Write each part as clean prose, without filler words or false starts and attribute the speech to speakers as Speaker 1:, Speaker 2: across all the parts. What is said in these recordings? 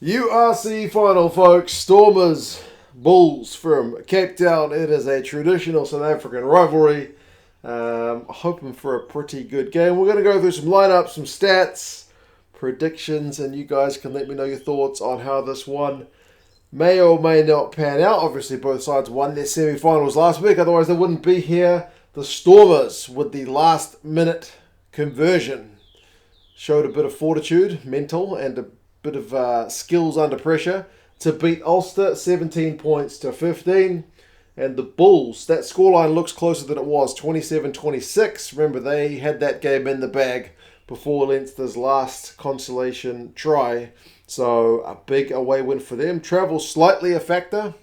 Speaker 1: URC final, folks. Stormers, Bulls from Cape Town. It is a traditional South African rivalry. Hoping for a pretty good game. We're going to go through some lineups, some stats, predictions, and you guys can let me know your thoughts on how this one may or may not pan out. Obviously, both sides won their semi-finals last week, otherwise they wouldn't be here. The Stormers, with the last-minute conversion, showed a bit of fortitude, mental, and a bit of skills under pressure to beat Ulster 17 points to 15. And the Bulls, that scoreline looks closer than it was, 27-26. Remember, they had that game in the bag before Leinster's last consolation try. So a big away win for them. Travel slightly a factor,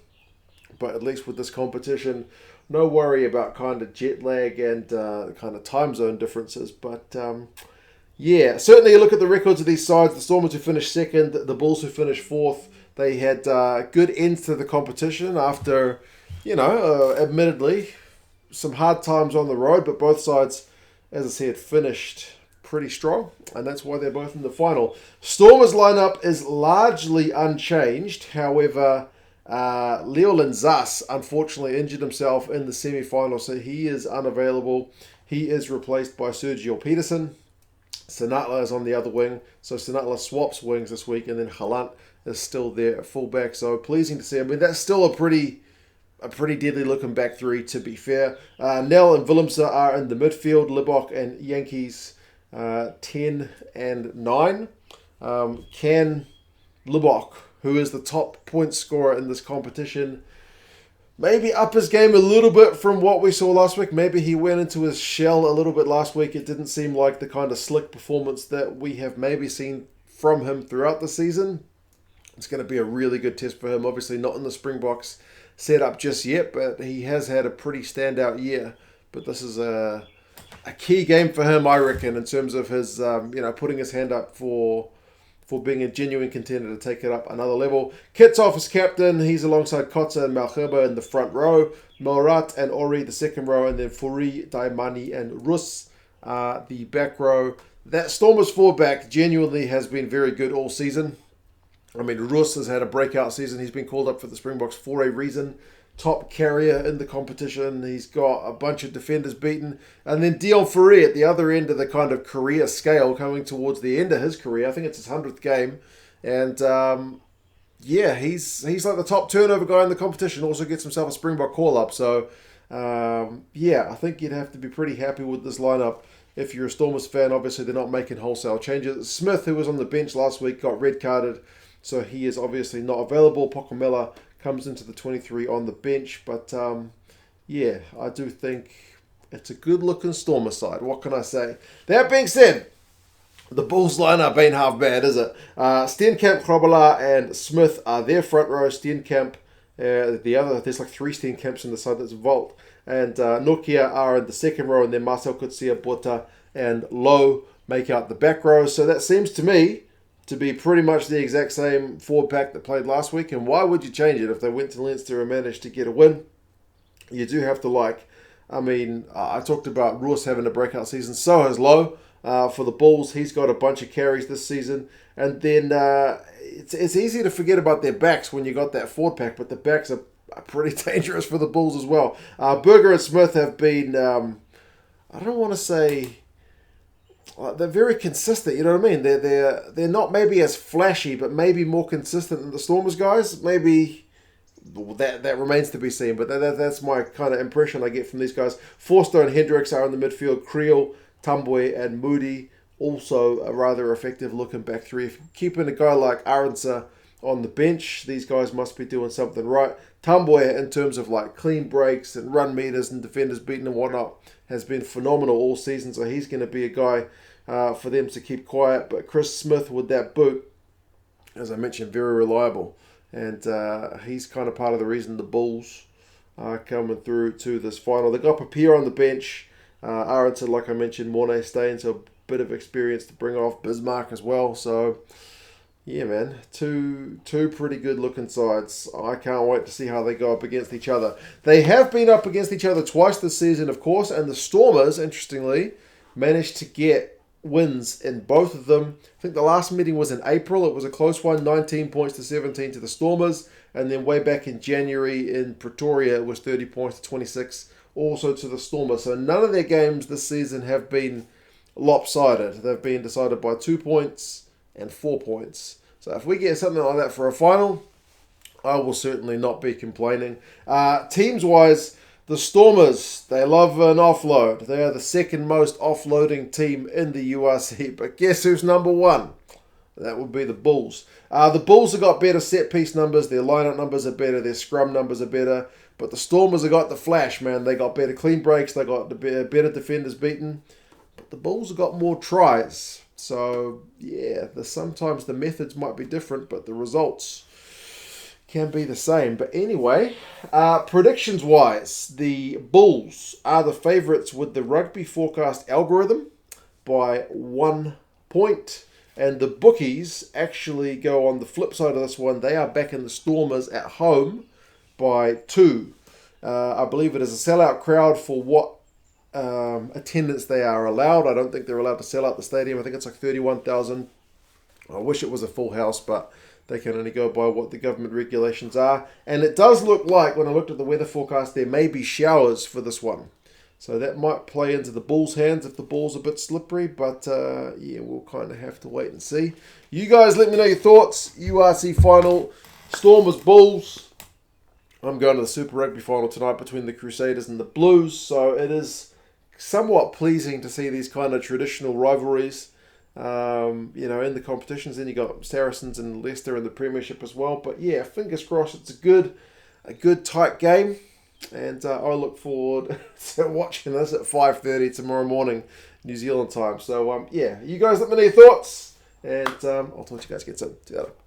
Speaker 1: but at least with this competition, no worry about kind of jet lag and kind of time zone differences. But yeah, certainly you look at the records of these sides. The Stormers who finished second, the Bulls who finished fourth. They had good ends to the competition after, admittedly, some hard times on the road. But both sides, as I said, finished pretty strong. And that's why they're both in the final. Stormers lineup is largely unchanged. However, Leo Linzas unfortunately injured himself in the semi-final. So he is unavailable. He is replaced by Sergeal Petersen. Senatla is on the other wing, so Senatla swaps wings this week, and then Gelant is still there at fullback. So pleasing to see. I mean, that's still a pretty deadly looking back three, to be fair. Nel and Willemse are in the midfield. Libbok and Jantjies 10 and 9. Can Libbok, who is the top point scorer in this competition, maybe up his game a little bit from what we saw last week? Maybe he went into his shell a little bit last week. It didn't seem like the kind of slick performance that we have maybe seen from him throughout the season. It's going to be a really good test for him. Obviously not in the Springboks setup just yet, but he has had a pretty standout year. But this is a key game for him, I reckon, in terms of his putting his hand up for being a genuine contender to take it up another level. Kitshoff is captain. He's alongside Kotze and Malherbe in the front row. Moerat and Orie the second row. And then Fourie, Dayimani and Roos the back row. That Stormers fullback genuinely has been very good all season. I mean, Roos has had a breakout season. He's been called up for the Springboks for a reason. Top carrier in the competition. He's got a bunch of defenders beaten. And then Deon Fourie at the other end of the kind of career scale, coming towards the end of his career. I think it's his 100th game. And he's like the top turnover guy in the competition. Also gets himself a Springbok call-up. So, I think you'd have to be pretty happy with this lineup. If you're a Stormers fan, obviously they're not making wholesale changes. Smith, who was on the bench last week, got red-carded. So he is obviously not available. Pokomela comes into the 23 on the bench. But, I do think it's a good-looking Stormer side. What can I say? That being said, the Bulls lineup ain't half bad, is it? Steenkamp, Grobelaar, and Smith are their front row. Steenkamp, the other, there's like 3 Steenkamps in the side that's Vault. And Nokia are in the second row. And then Marcel Kutsia, Botha, and Lowe make out the back row. So that seems to me to be pretty much the exact same forward pack that played last week. And why would you change it if they went to Leinster and managed to get a win? You do have to I talked about Roos having a breakout season. So has Lowe for the Bulls. He's got a bunch of carries this season. And then it's easy to forget about their backs when you got that forward pack, but the backs are pretty dangerous for the Bulls as well. Berger and Smith have been, I don't want to say, they're very consistent, you know what I mean? They're not maybe as flashy, but maybe more consistent than the Stormers guys. Maybe that remains to be seen, but that's my kind of impression I get from these guys. Forster and Hendricks are in the midfield. Creel, Tambwe, and Moody, also a rather effective looking back three. If you're keeping a guy like Arendse on the bench, these guys must be doing something right. Tambwe, in terms of like clean breaks and run meters and defenders beaten and whatnot, has been phenomenal all season, so he's going to be a guy for them to keep quiet. But Chris Smith with that boot, as I mentioned, very reliable. And he's kind of part of the reason the Bulls are coming through to this final. They got Papier on the bench. Arendse, like I mentioned, Mornay staying, so a bit of experience to bring off. Bismarck as well. So, yeah, man, two pretty good looking sides. I can't wait to see how they go up against each other. They have been up against each other twice this season, of course, and the Stormers, interestingly, managed to get wins in both of them. I think the last meeting was in April. It was a close one, 19 points to 17 to the Stormers. And then way back in January in Pretoria, it was 30 points to 26 also to the Stormers. So none of their games this season have been lopsided. They've been decided by 2 points and 4 points. So if we get something like that for a final, I will certainly not be complaining. Teams-wise, the Stormers, they love an offload. They are the second most offloading team in the URC. But guess who's number one? That would be the Bulls. The Bulls have got better set-piece numbers. Their line-up numbers are better. Their scrum numbers are better. But the Stormers have got the flash, man. They got better clean breaks. They got the better defenders beaten. But the Bulls have got more tries. So, yeah, sometimes the methods might be different, but the results can be the same. But anyway, predictions-wise, the Bulls are the favourites with the Rugby Forecast algorithm by 1 point. And the bookies actually go on the flip side of this one. They are backing the Stormers at home by 2. I believe it is a sellout crowd for what attendance they are allowed. I don't think they're allowed to sell out the stadium. I think it's like 31,000. I wish it was a full house, but they can only go by what the government regulations are. And it does look like, when I looked at the weather forecast, there may be showers for this one. So that might play into the Bulls' hands if the ball's a bit slippery. But, yeah, we'll kind of have to wait and see. You guys let me know your thoughts. URC final, Stormers, Bulls. I'm going to the Super Rugby final tonight between the Crusaders and the Blues. So it is somewhat pleasing to see these kind of traditional rivalries, in the competitions. Then you got Saracens and Leicester in the Premiership as well. But yeah, fingers crossed, it's a good tight game, and I look forward to watching this at 5:30 tomorrow morning, New Zealand time. So yeah, you guys let me know your thoughts, and I'll talk to you guys again soon. See you later.